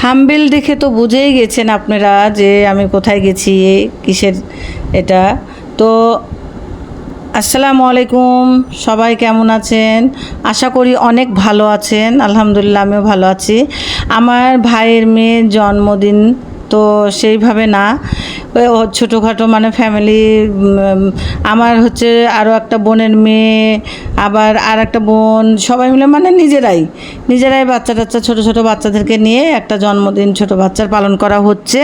Thumbnail দেখে তো বুঝেই গেছেন আপনারা যে আমি কোথায় গেছি, কিসের এটা। তো আসসালামু আলাইকুম, সবাই কেমন আছেন? আশা করি অনেক ভালো আছেন। আলহামদুলিল্লাহ আমিও ভালো আছি। আমার ভাইয়ের মেয়ের জন্মদিন, তো সেইভাবে না, ওই ছোটোখাটো মানে ফ্যামিলি। আমার হচ্ছে আরও একটা বোনের মেয়ে, আবার আর একটা বোন, সবাই মিলে মানে নিজেরাই বাচ্চা টাচ্চা ছোটো ছোটো বাচ্চাদেরকে নিয়ে একটা জন্মদিন ছোটো বাচ্চার পালন করা হচ্ছে।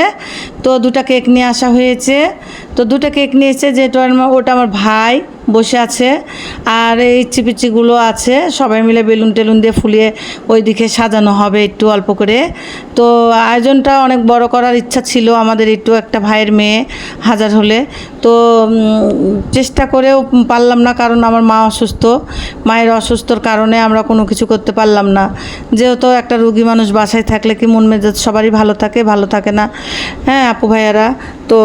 তো দুটা কেক নিয়ে আসা হয়েছে। তো দুটো কেক নিয়ে এসেছে, যেটা ওটা আমার ভাই বসে আছে, আর এই চিপিচিগুলো আছে, সবাই মিলে বেলুন টেলুন দিয়ে ফুলিয়ে ওইদিকে সাজানো হবে একটু অল্প করে। তো আয়োজনটা অনেক বড় করার ইচ্ছা ছিল আমাদের, একটু একটা ভাইয়ের মেয়ে হাজার হলে। তো চেষ্টা করেও পারলাম না, কারণ আমার মা অসুস্থ। মায়ের অসুস্থর কারণে আমরা কোনো কিছু করতে পারলাম না। যেহেতু একটা রোগী মানুষ বাসায় থাকলে কি মন মেজাজ সবারই ভালো থাকে না? হ্যাঁ আপু ভাইয়ারা, তো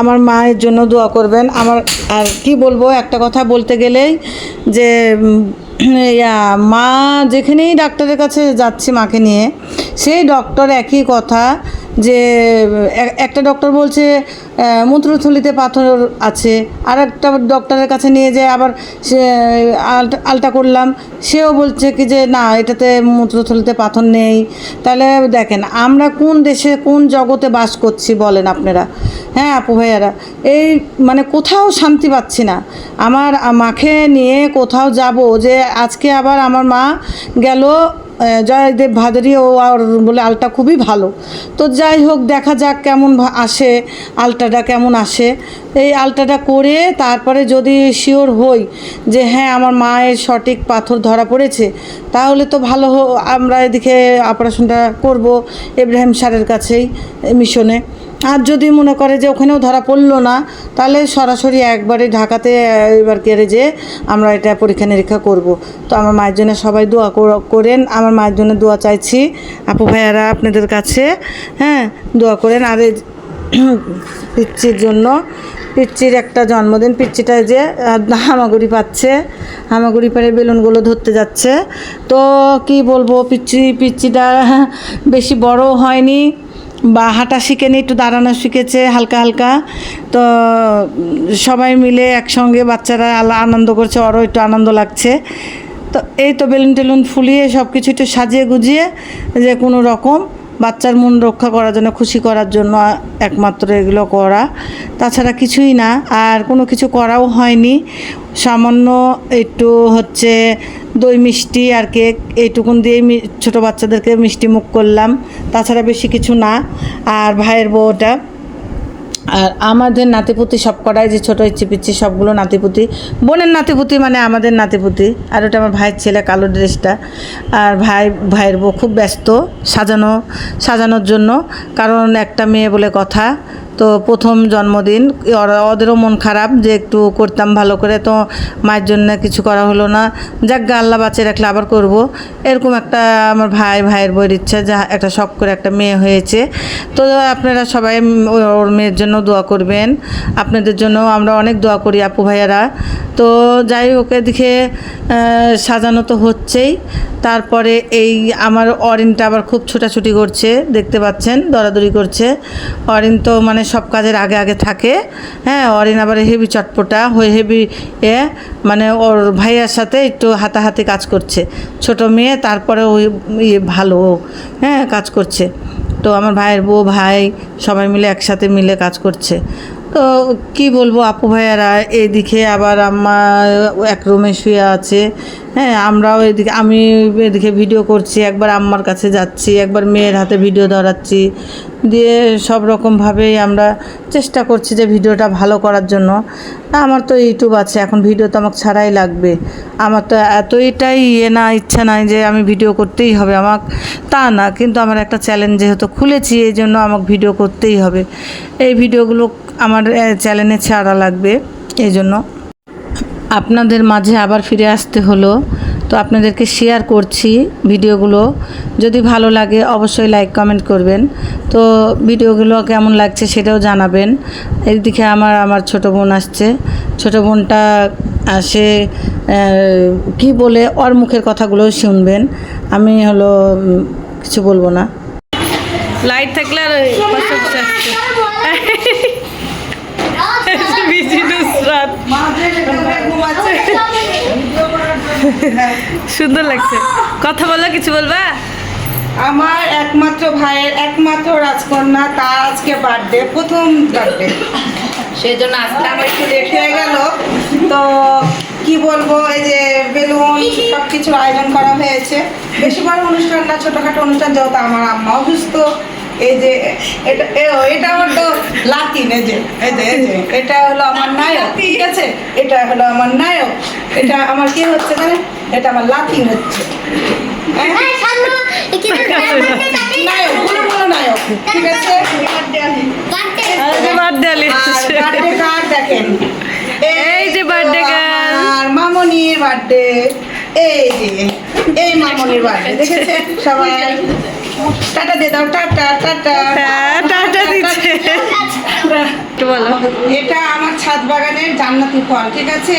আমার মায়ের জন্য দোয়া করবেন। আমার আর কি বলবো, একটা কথা বলতে গেলেই যে মা যেখানেই ডাক্তারের কাছে যাচ্ছি মাকে নিয়ে, সেই ডক্টর একই কথা, যে একটা ডক্টর বলছে মূত্রথলিতে পাথর আছে, আর একটা ডক্টরের কাছে নিয়ে যায় আবার সে আলটা করলাম, সেও বলছে কি যে না, এটাতে মূত্রথলিতে পাথর নেই। তাহলে দেখেন আমরা কোন দেশে কোন জগতে বাস করছি বলেন আপনারা? হ্যাঁ আপু ভাইয়ারা, এই মানে কোথাও শান্তি পাচ্ছি না। আমার মাকে নিয়ে কোথাও যাব, যে আজকে আবার আমার মা গেল জয়দেব ভাদুরী, ও আর বলে আলটা খুবই ভালো। তো যাই হোক, দেখা যাক কেমন আসে, আলটাটা কেমন আসে। এই আলটাটা করে তারপরে যদি শিওর হই যে হ্যাঁ আমার মায়ের সঠিক পাথর ধরা পড়েছে, তাহলে তো ভালো। আমরা এদিকে অপারেশনটা করব ইব্রাহিম স্যারের কাছেই মিশনে। আর যদি মনে করে যে ওখানেও ধরা পড়লো না, তাহলে সরাসরি একবারে ঢাকাতে এবার কেড়ে যে আমরা এটা পরীক্ষা নিরীক্ষা করব। তো আমার মায়ের জন্য সবাই দোয়া করেন, আমার মায়ের জন্য দোয়া চাইছি আপু ভাইয়ারা আপনাদের কাছে। হ্যাঁ দোয়া করেন। আর পিচ্চির জন্য, পিচ্চির একটা জন্মদিন, পিচ্চিটা যে হামাগুড়ি পাচ্ছে, হামাগুড়ি পেরে বেলুনগুলো ধরতে যাচ্ছে। তো কি বলবো, পিচ্চিটা বেশি বড় হয়নি, বা হাঁটা শিখেনি, একটু দাঁড়ানো শিখেছে হালকা হালকা। তো সবাই মিলে একসঙ্গে বাচ্চারা আনন্দ করছে, ওরও একটু আনন্দ লাগছে। তো এই তো বেলুন টেলুন ফুলিয়ে সব কিছু একটু সাজিয়ে গুজিয়ে, যে কোনো রকম বাচ্চার মন রক্ষা করার জন্য, খুশি করার জন্য একমাত্র এগুলো করা, তাছাড়া কিছুই না। আর কোনো কিছু করাও হয়নি, সামান্য একটু হচ্ছে দই মিষ্টি আর কেক, এইটুকুন দিয়েই ছোটো বাচ্চাদেরকে মিষ্টি মুখ করলাম, তাছাড়া বেশি কিছু না। আর ভাইয়ের বউটা আর আমাদের নাতিপুতি সব কটাই, যে ছোটো ইচ্ছি সবগুলো নাতিপুতি, বোনের নাতিপুতি মানে আমাদের নাতিপুতি। আর ওটা আমার ভাইয়ের ছেলে, কালো ড্রেসটা। আর ভাইয়ের বউ খুব ব্যস্ত সাজানোর জন্য, কারণ একটা মেয়ে বলে কথা। তো প্রথম জন্মদিন, ওদেরও মন খারাপ যে একটু করতাম ভালো করে, তো মায়ের জন্য কিছু করা হলো না। যাক গা, আল্লাহ বাঁচিয়ে রাখলে আবার করব, এরকম একটা আমার ভাইয়ের বইয়ের ইচ্ছা, যা একটা শখ করে একটা মেয়ে হয়েছে। তো আপনারা সবাই ওর মেয়ের জন্য দোয়া করবেন, আপনাদের জন্য আমরা অনেক দোয়া করি আপু ভাইয়ারা। তো যাই হোক, এদিকে সাজানো তো হচ্ছেই। তারপরে এই আমার অরিনটা আবার খুব ছোটাছুটি করছে, দেখতে পাচ্ছেন, দৌড়াদৌড়ি করছে। অরিন তো মানে সব কাজের আগে থাকে। হ্যাঁ অরিন আবার হেভি চটপটা হয়ে, হেভি মানে ওর ভাইয়ার সাথে একটু হাতাহাতি কাজ করছে, ছোট মেয়ে, তারপরে ওই ভালো হ্যাঁ কাজ করছে। তো আমার ভাইয়ের বউ ভাই সবাই মিলে একসাথে মিলে কাজ করছে। তো কি বলবো আপু ভাইয়ারা, এইদিকে আবার আম্মা এক রুমে শুয়ে আছে। হ্যাঁ আমরাও এদিকে, আমি এদিকে ভিডিও করছি, একবার আম্মার কাছে যাচ্ছি, একবার মেয়ের হাতে ভিডিও ধরাচ্ছি, দিয়ে সব রকমভাবেই আমরা চেষ্টা করছি যে ভিডিওটা ভালো করার জন্য। আমার তো ইউটিউব আছে, এখন ভিডিও তো আমাকে ছাড়াই লাগবে। আমার তো এতটাই ইচ্ছা নাই যে আমি ভিডিও করতেই হবে আমাকে, তা না, কিন্তু আমার একটা চ্যানেল যেহেতু খুলেছি, এই জন্য আমাকে ভিডিও করতেই হবে। এই ভিডিওগুলো আমার চ্যানেলে ছাড়া লাগবে, এই জন্য আপনাদের মাঝে আবার ফিরে আসতে হলো। তো আপনাদেরকে শেয়ার করছি ভিডিওগুলো, যদি ভালো লাগে অবশ্যই লাইক কমেন্ট করবেন। তো ভিডিওগুলো কেমন লাগছে সেটাও জানাবেন। এইদিকে আমার ছোটো বোন আসছে, ছোটো বোনটা আসে কি বলে, ওর মুখের কথাগুলো শুনবেন, আমি কিছু বলবো না। লাইট থাকলে আর পাশে পাশে আসছে। বিজি নুসরাত সুন্দর লাগছে। কথা বলো, কিছু বলবা? আমার একমাত্র ভাইয়ের একমাত্র রাজকন্যা, তার আজকে বার্থডে, প্রথম বার্থডে, সেই জন্য আজকে আমার একটু লেট হয়ে গেল। তো কি বলবো, এই যে বেলুন সব কিছুর আয়োজন করা হয়েছে। বেশি বড় অনুষ্ঠান না, ছোটখাটো অনুষ্ঠান, যেহেতু আমার আম্মা অসুস্থ। এই যে এটা আমার তো লাতিন, এই যে এটা হলো আমার নায়ক, ঠিক আছে? এটা হলো আমার নায়ক, এটা আমার কি হচ্ছে জানে, এটা আমার লাতিন হচ্ছে। নায়ক, বলো নায়ক, ঠিক আছে? বার্থডে কার্ড দেখেন, এই যে বার্থডে গার্ল, আর মামনির বার্থডে, এই মামনির বার্থডে, দেখেছেন সবাই? টাটা দিয়ে দাও, টাটা টাটা টাটা দিচ্ছে। বলো, এটা আমার ছাদ বাগানের জান্নাতি ফল, ঠিক আছে?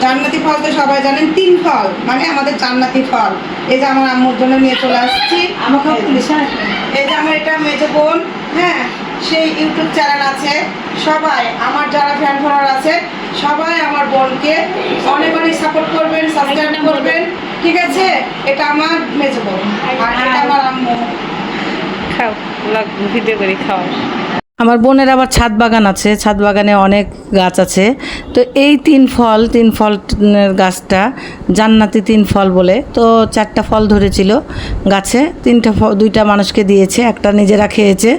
জান্নাতি ফল তো সবাই জানেন, 3 ফল, মানে আমাদের জান্নাতি ফল। এই যে আমার আম্মুর জন্য নিয়ে চলে আসছি। এই যে আমার এটা মেজো বোন, হ্যাঁ, সেই ইউটিউব চ্যানেল আছে। সবাই আমার যারা ফ্যান ফলোয়ার আছে সবাই আমার বোনকে অনেক অনেক সাপোর্ট করবেন, সাবস্ক্রাইব করবেন, ঠিক আছে? এটা আমার মেজো বোন, আর এটা আমার আম্মু। খাও, ভিডিও করি, খাও। আমার বোনের আবার ছাদ বাগান আছে, ছাদ বাগানে অনেক গাছ আছে। তো এই 3 ফল গাছটা জান্নাতি 3 ফল বলে, তো 4টা ফল ধরেছিল গাছে। 2টা মানুষকে দিয়েছে, একটা নিজেরা খেয়েছে,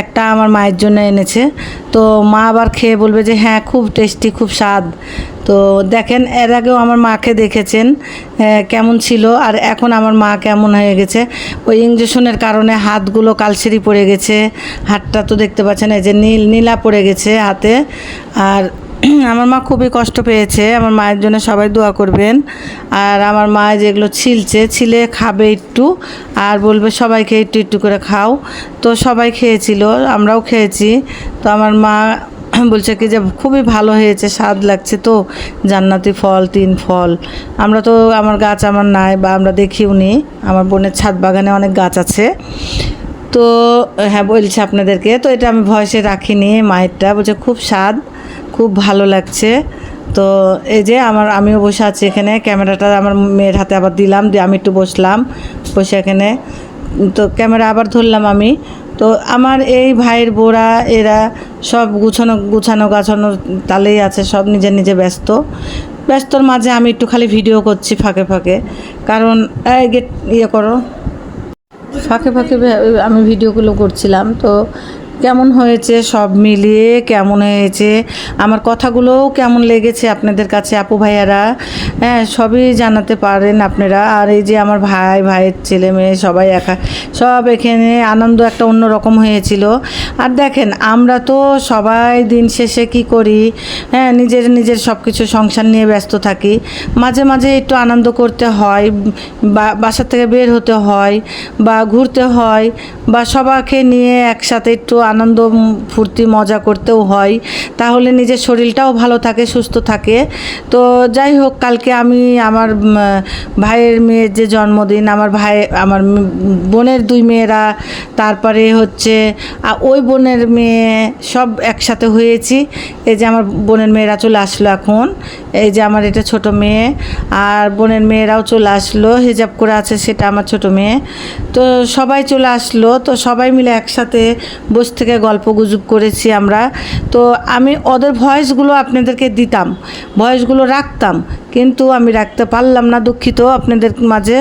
একটা আমার মায়ের জন্য এনেছে। তো মা আবার খেয়ে বলবে যে হ্যাঁ খুব টেস্টি, খুব স্বাদ। তো দেখেন, এর আগেও আমার মাকে দেখেছেন কেমন ছিল, আর এখন আমার মা কেমন হয়ে গেছে। ওই ইঞ্জেকশনের কারণে হাতগুলো কালসিরি পড়ে গেছে, হাতটা তো দেখতে পাচ্ছেন এই যে নীলা পড়ে গেছে হাতে। আর আমার মা খুবই কষ্ট পেয়েছে। আমার মায়ের জন্য সবাই দোয়া করবেন। আর আমার মা যেগুলো ছিলে খাবে একটু, আর বলবে সবাইকে একটু একটু করে খাও। তো সবাই খেয়েছিল, আমরাও খেয়েছি। তো আমার মা বলছে কি যে খুবই ভালো হয়েছে, স্বাদ লাগছে। তো জান্নাতি ফল 3 ফল, আমরা তো আমার গাছ আমার নাই, বা আমরা দেখিও নি। আমার বোনের ছাদ বাগানে অনেক গাছ আছে। তো হ্যাঁ বলছি আপনাদেরকে, তো এটা আমি ভয়েসে রাখিনি। মায়েরটা বলছে খুব স্বাদ, খুব ভালো লাগছে। তো এই যে আমিও বসে আছি এখানে, ক্যামেরাটা আমার মেয়ের হাতে আবার দিলাম, দিয়ে আমি একটু বসলাম, বসে এখানে তো ক্যামেরা আবার ধরলাম আমি। তো আমার এই ভাইয়ের বোরা এরা সব গুছানো গাছানোর তালেই আছে, সব নিজে ব্যস্তর মাঝে আমি একটু খালি ভিডিও করছি ফাঁকে ফাঁকে, কারণ ইয়ে করো, ফাঁকে আমি ভিডিওগুলো করছিলাম। তো কেমন হয়েছে সব মিলিয়ে, কেমন হয়েছে আমার কথাগুলোও কেমন লেগেছে আপনাদের কাছে আপু ভাইয়ারা, হ্যাঁ সবই জানাতে পারেন আপনারা। আর এই যে আমার ভাইয়ের ছেলে মেয়ে সবাই সব এখানে আনন্দ একটা অন্য রকম হয়েছিল। আর দেখেন, আমরা তো সবাই দিন শেষে কি করি, হ্যাঁ নিজের সব কিছু সংসার নিয়ে ব্যস্ত থাকি। মাঝে মাঝে একটু আনন্দ করতে হয়, বাসা থেকে বের হতে হয়, বা ঘুরতে হয়, বা সবাইকে নিয়ে একসাথে একটু আনন্দ ফুর্তি মজা করতেও হয়, তাহলে নিজের শরীরটাও ভালো থাকে, সুস্থ থাকে। তো যাই হোক, কালকে আমি আমার ভাইয়ের মেয়ের যে জন্মদিন, আমার বোনের 2 মেয়েরা, তারপরে হচ্ছে ওই বোনের মেয়ে, সব একসাথে হয়েছি। এই যে আমার বোনের মেয়েরা চলে আসলো এখন, এই যে আমার এটা ছোট মেয়ে, আর বোনের মেয়েরাও চলে আসলো, হিজাব করে আছে সেটা আমার ছোট মেয়ে। তো সবাই চলে আসলো, তো সবাই মিলে একসাথে বসে থেকে গল্প গুজব করেছি আমরা। তো আমি ওদের ভয়েসগুলো আপনাদেরকে দিতাম, ভয়েসগুলো রাখতাম, কিন্তু আমি রাখতে পারলাম না, দুঃখিত আপনাদের মাঝে।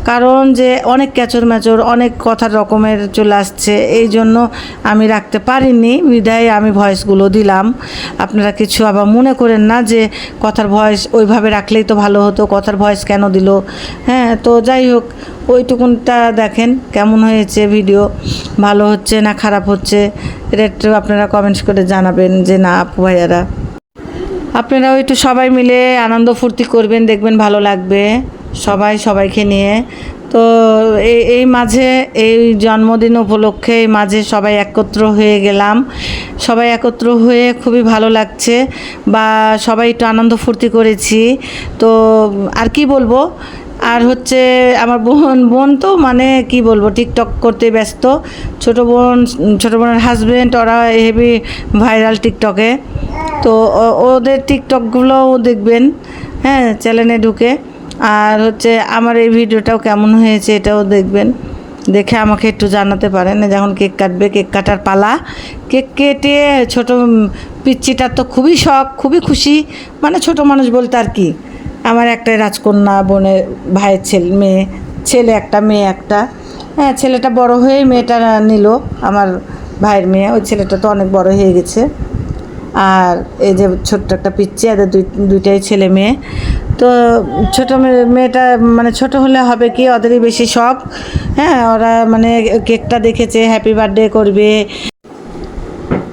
কারণ যে অনেক ক্যাচর অনেক কথার রকমের চলে আসছে, এই জন্য আমি রাখতে পারিনি, বিধায় আমি ভয়েসগুলো দিলাম। আপনারা কিছু আবার মনে করেন না যে কথার ভয়েস ওইভাবে রাখলেই তো ভালো হতো, কথার ভয়েস কেন দিল। হ্যাঁ, তো যাই হোক, ওইটুকুনটা দেখেন কেমন হয়েছে ভিডিও, ভালো হচ্ছে না খারাপ হচ্ছে, এটা একটু আপনারা কমেন্টস করে জানাবেন যে না আপু ভাইয়ারা। আপনারাও একটু সবাই মিলে আনন্দ ফুর্তি করবেন, দেখবেন ভালো লাগবে সবাইকে নিয়ে। তো এই মাঝে এই জন্মদিন উপলক্ষে এই মাঝে সবাই একত্র হয়ে গেলাম, সবাই একত্র হয়ে খুবই ভালো লাগছে, বা সবাই একটু আনন্দ ফুর্তি করেছি। তো আর কি বলবো, আর হচ্ছে আমার বোন তো মানে কি বলবো, টিকটক করতে ব্যস্ত। ছোটো বোনের হাজব্যান্ড, ওরা হেভি ভাইরাল টিকটকে। তো ওদের টিকটকগুলোও দেখবেন, হ্যাঁ, চ্যানেলে ঢুকে। আর হচ্ছে আমার এই ভিডিওটাও কেমন হয়েছে এটাও দেখবেন, দেখে আমাকে একটু জানাতে পারেন। যখন কেক কাটবে, কেক কাটার পালা। কেক কেটে ছোটো পিচ্চিটার তো খুবই শখ, খুবই খুশি, মানে ছোটো মানুষ বলতে আর কি। আমার একটাই রাজকন্যা, বোনের ভাইয়ের ছেলে একটা, মেয়ে একটা। হ্যাঁ, ছেলেটা বড় হয়ে মেয়েটা নিল, আমার ভাইয়ের মেয়ে। ওই ছেলেটা তো অনেক বড় হয়ে গেছে। আর এই যে ছোট্ট একটা পিচ্চি, এদের দুইটাই ছেলে মেয়ে। তো ছোটো মেয়েটা মানে ছোট হলে হবে কি, ওদেরই বেশি শখ। হ্যাঁ, ওরা মানে কেকটা দেখেছে, হ্যাপি বার্থডে করবে।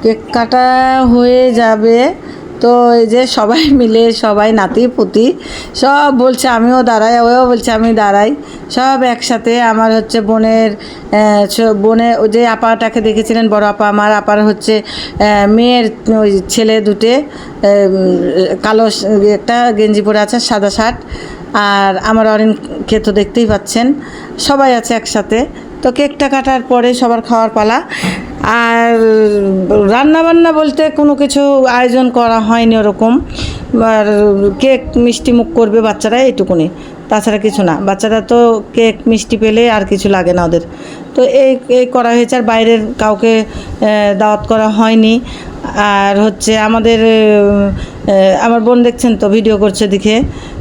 কেক কাটা হয়ে যাবে, তো এই যে সবাই মিলে, সবাই নাতি পুতি সব বলছে আমিও দাঁড়াই, ওও বলছে আমি দাঁড়াই, সব একসাথে। আমার হচ্ছে বোনের ওই যে আপাটাকে দেখেছিলেন, বড় আপা, আমার আপার হচ্ছে মেয়ের ওই ছেলে দুটে, কালো একটা গেঞ্জি পরে আছে, সাদা শার্ট। আর আমার অরিনকে তো দেখতেই পাচ্ছেন, সবাই আছে একসাথে। তো কেকটা কাটার পরে সবার খাওয়ার পালা। আর রান্নাবান্না বলতে কোনো কিছু আয়োজন করা হয়নি ওরকম। আর কেক মিষ্টি মুখ করবে বাচ্চারা, এইটুকুনি, তাছাড়া কিছু না। বাচ্চারা তো কেক মিষ্টি পেলে আর কিছু লাগে না ওদের। তো এই করা হয়েছে, আর বাইরের কাউকে দাওয়াত করা হয়নি। আর হচ্ছে আমার বোন দেখছেন তো ভিডিও করছে দিকে,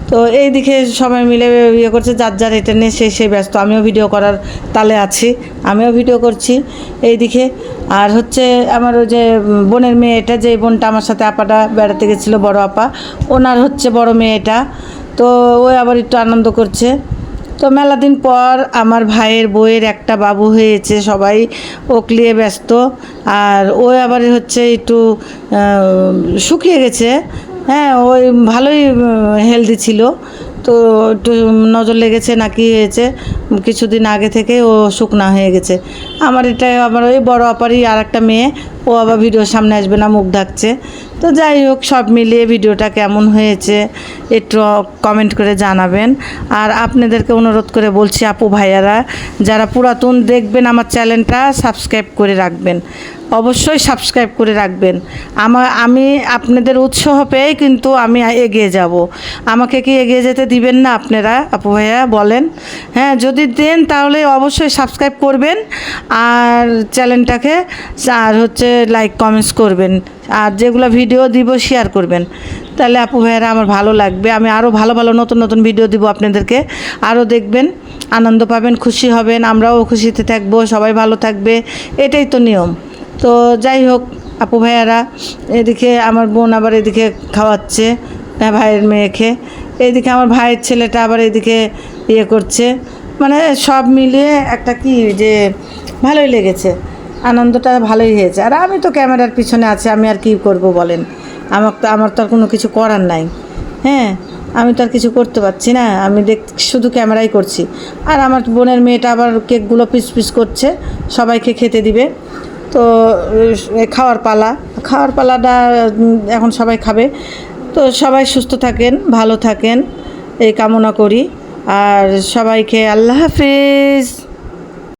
তো এই দিকে সবাই মিলে ইয়ে করছে, যার এটা নিয়ে সে ব্যস্ত। আমিও ভিডিও করার তালে আছি, আমিও ভিডিও করছি এই দিকে। আর হচ্ছে আমার ওই যে বোনের মেয়েটা, যে বোনটা আমার সাথে আপাটা বেড়াতে গেছিলো, বড় আপা, ওনার হচ্ছে বড় মেয়েটা, তো ওই আবার একটু আনন্দ করছে। তো মেলা দিন পর আমার ভাইয়ের বউয়ের একটা বাবু হয়েছে, সবাই ওকে নিয়ে ব্যস্ত। আর ও আবার হচ্ছে একটু শুকিয়ে গেছে, হ্যাঁ, ওই ভালোই হেলদি ছিল। তো একটু নজর লেগেছে না কি হয়েছে, কিছুদিন আগে থেকে ও শুকনা হয়ে গেছে। আমার ওই বড় আপারই আর একটা মেয়ে, ও আবার ভিডিওর সামনে আসবে না, মুখ ঢাকছে। তো যাই হোক, সব মিলিয়ে ভিডিওটা কেমন হয়েছে একটু কমেন্ট করে জানাবেন। আর আপনাদেরকে অনুরোধ করে বলছি, আপু ভাইয়ারা যারা পুরাতন দেখবেন, আমার চ্যানেলটা সাবস্ক্রাইব করে রাখবেন, অবশ্যই সাবস্ক্রাইব করে রাখবেন। আমি আপনাদের উৎসাহ পেয়ে কিন্তু আমি এগিয়ে যাব। আমাকে কি এগিয়ে যেতে দিবেন না আপনারা, আপু ভাইয়া বলেন? হ্যাঁ, যদি দেন তাহলে অবশ্যই সাবস্ক্রাইব করবেন, আর চ্যানেলটাকে আর হচ্ছে লাইক কমেন্টস করবেন, আর যেগুলো ভিডিও দিব শেয়ার করবেন। তাহলে আপু ভাইয়ারা আমার ভালো লাগবে, আমি আরও ভালো ভালো নতুন নতুন ভিডিও দিব আপনাদেরকে, আরও দেখবেন, আনন্দ পাবেন, খুশি হবেন, আমরাও খুশিতে থাকবো, সবাই ভালো থাকবে, এটাই তো নিয়ম। তো যাই হোক আপু ভাইয়ারা, এদিকে আমার বোন আবার এদিকে খাওয়াচ্ছে ভাইয়ের মেয়েকে, এইদিকে আমার ভাইয়ের ছেলেটা আবার এদিকে ইয়ে করছে, মানে সব মিলিয়ে একটা কি যে ভালোই লেগেছে, আনন্দটা ভালোই হয়েছে। আর আমি তো ক্যামেরার পিছনে আছি, আমি আর কি করব বলেন? আমার তো আর কোনো কিছু করার নাই। হ্যাঁ, আমি তো আর কিছু করতে পারছি না, আমি শুধু ক্যামেরাই করছি। আর আমার বোনের মেয়েটা আবার কেকগুলো পিস করছে, সবাইকে খেতে দিবে। তো খাওয়ার পালাটা এখন সবাই খাবে। তো সবাই সুস্থ থাকেন, ভালো থাকেন, এই কামনা করি। আর সবাইকে আল্লাহ হাফেজ।